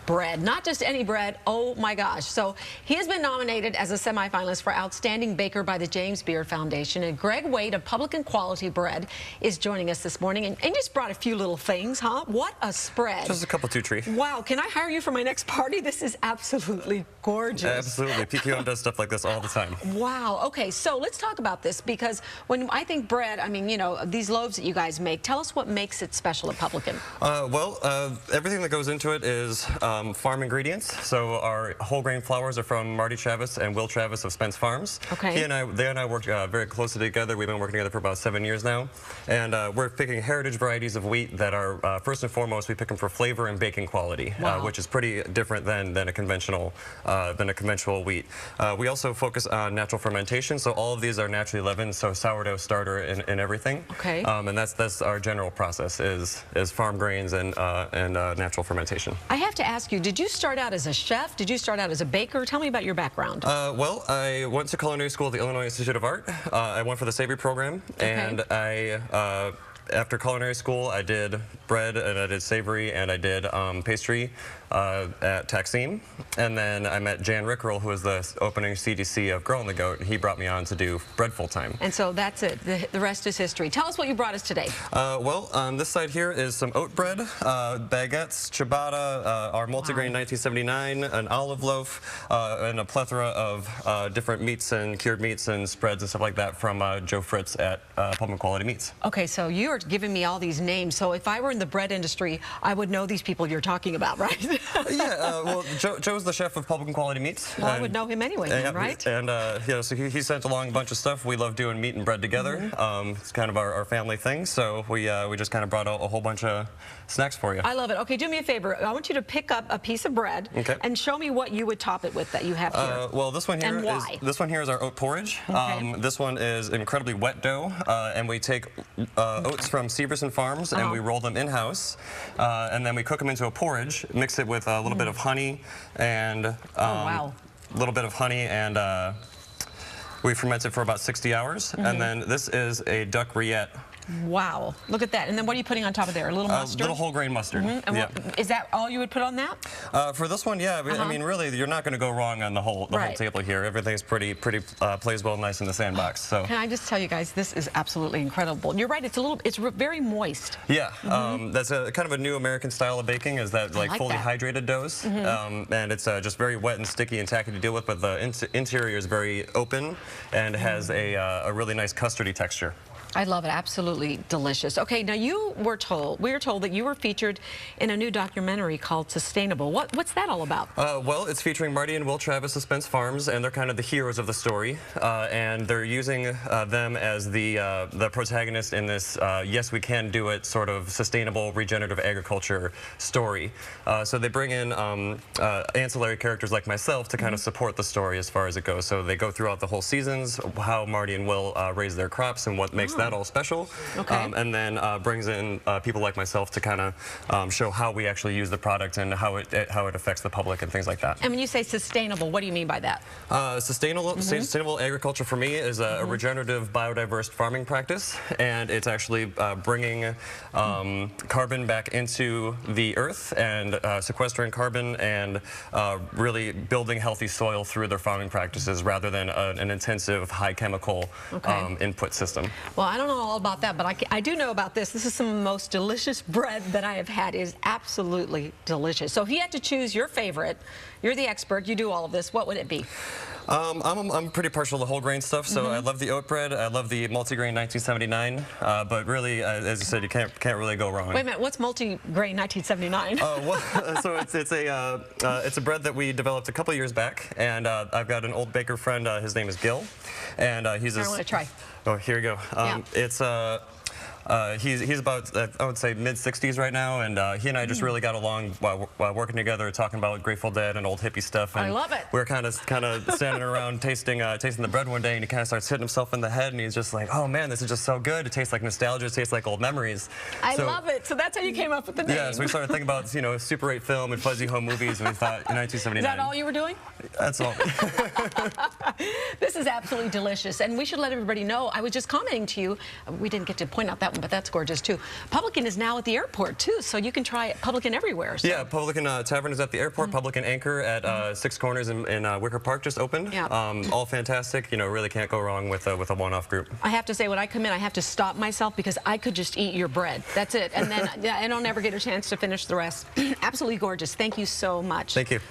bread. Not just any bread, oh my gosh. So he has been nominated as a semifinalist for Outstanding Baker by the James Beard Foundation. And Greg Wade of Publican Quality Bread is joining us this morning. And just brought a few little things, huh? What a spread. Just a couple two tree. Wow, can I hire you for my next party? This is absolutely gorgeous. Absolutely. PQM does stuff like this all the time. Wow. Okay, so let's talk about this, because when I think bread, I mean, you know, these loaves that you guys make, tell us what makes it special at Publican. Everything that goes into it is farm ingredients. So our whole grain flours are from Marty Travis and Will Travis of Spence Farms. Okay. They and I work very closely together. We've been working together for about 7 years now. And we're picking heritage varieties of wheat that are, first and foremost, we pick them for flavor and baking quality, wow. Which is pretty different than a conventional wheat. We also focus on natural fermentation. So all of these are naturally leavened, so sourdough starter and everything. Okay. And that's our general process is farm grains and natural fermentation. I have to ask you, did you start out as a chef? Did you start out as a baker? Tell me about your background. Well, I went to culinary school at the Illinois Institute of Art. I went for the Savory program, and after culinary school, I did bread, and I did savory, and I did pastry at Taksim. And then I met Jan Rickrell, who was the opening CDC of Girl and the Goat. He brought me on to do bread full-time. And so that's it. The rest is history. Tell us what you brought us today. Well, on this side here is some oat bread, baguettes, ciabatta, our multigrain 1979, an olive loaf, and a plethora of different meats and cured meats and spreads and stuff like that from Joe Fritz at Publican Quality Meats. Okay, so you are giving me all these names. So if I were in the bread industry, I would know these people you're talking about, right? Yeah, well, Joe's the chef of Publican Quality Meats. Well, I would know him anyway, then, right? And yeah, so he sent along a bunch of stuff. We love doing meat and bread together. It's kind of our family thing. So we just kind of brought a whole bunch of snacks for you. I love it. Okay, do me a favor. I want you to pick up a piece of bread and show me what you would top it with that you have here. Well, this one here is our oat porridge. Okay. This one is incredibly wet dough, and we take oats from Severson Farms and we roll them in-house, and then we cook them into a porridge, mix it with a little bit of honey and a little bit of honey, and we ferment it for about 60 hours. And then this is a duck rillette. Wow, look at that. And then what are you putting on top of there? A little mustard? A little whole grain mustard. And is that all you would put on that? For this one, yeah. I mean, really, you're not going to go wrong on the whole table here. Everything's pretty plays well nice in the sandbox. So can I just tell you guys, this is absolutely incredible. You're right. It's very moist. Yeah, that's a kind of a new American style of baking, is that like fully hydrated doughs, and it's just very wet and sticky and tacky to deal with. But the interior is very open and has a really nice custardy texture. I love it. Absolutely delicious. Okay, now we were told that you were featured in a new documentary called Sustainable. What's that all about? Well, it's featuring Marty and Will Travis of Spence Farms, and they're kind of the heroes of the story, and they're using them as the protagonist in this yes, we can do it sort of sustainable regenerative agriculture story. So they bring in ancillary characters like myself to kind of support the story as far as it goes. So they go throughout the whole seasons, how Marty and Will raise their crops and what makes that all special, and then brings in people like myself to kind of show how we actually use the product and how it affects the public and things like that. And when you say sustainable, what do you mean by that? Sustainable agriculture for me is a regenerative, biodiverse farming practice, and it's actually bringing carbon back into the earth and sequestering carbon and really building healthy soil through their farming practices rather than an intensive, high chemical input system. Well, I don't know all about that, but I do know about this. This is some of the most delicious bread that I have had. It is absolutely delicious. So if you had to choose your favorite, you're the expert, you do all of this, what would it be? I'm pretty partial to whole grain stuff, so I love the oat bread, I love the multigrain 1979, but really, as you said, you can't really go wrong. Wait a minute, what's multigrain 1979? So it's a bread that we developed a couple years back, and I've got an old baker friend, his name is Gil, and he's I want to try. Oh, here you go. It's he's about, I would say, mid-60s right now, and he and I just really got along while working together, talking about Grateful Dead and old hippie stuff. And I love it. We were kind of standing around tasting the bread one day, and he kind of starts hitting himself in the head, and he's just like, "Oh man, this is just so good. It tastes like nostalgia. It tastes like old memories." I love it. So that's how you came up with the name. Yeah. So we started thinking about Super 8 film and fuzzy home movies, and we thought 1979. Is that all you were doing? That's all. This is absolutely delicious, and we should let everybody know. I was just commenting to you. We didn't get to point out that but that's gorgeous too. Publican is now at the airport too, so you can try Publican everywhere. So. Yeah, Publican Tavern is at the airport. Publican Anchor at Six Corners in Wicker Park just opened. Yeah. All fantastic. You know, really can't go wrong with a one-off group. I have to say, when I come in, I have to stop myself because I could just eat your bread. That's it, and then I don't ever get a chance to finish the rest. Absolutely gorgeous. Thank you so much. Thank you.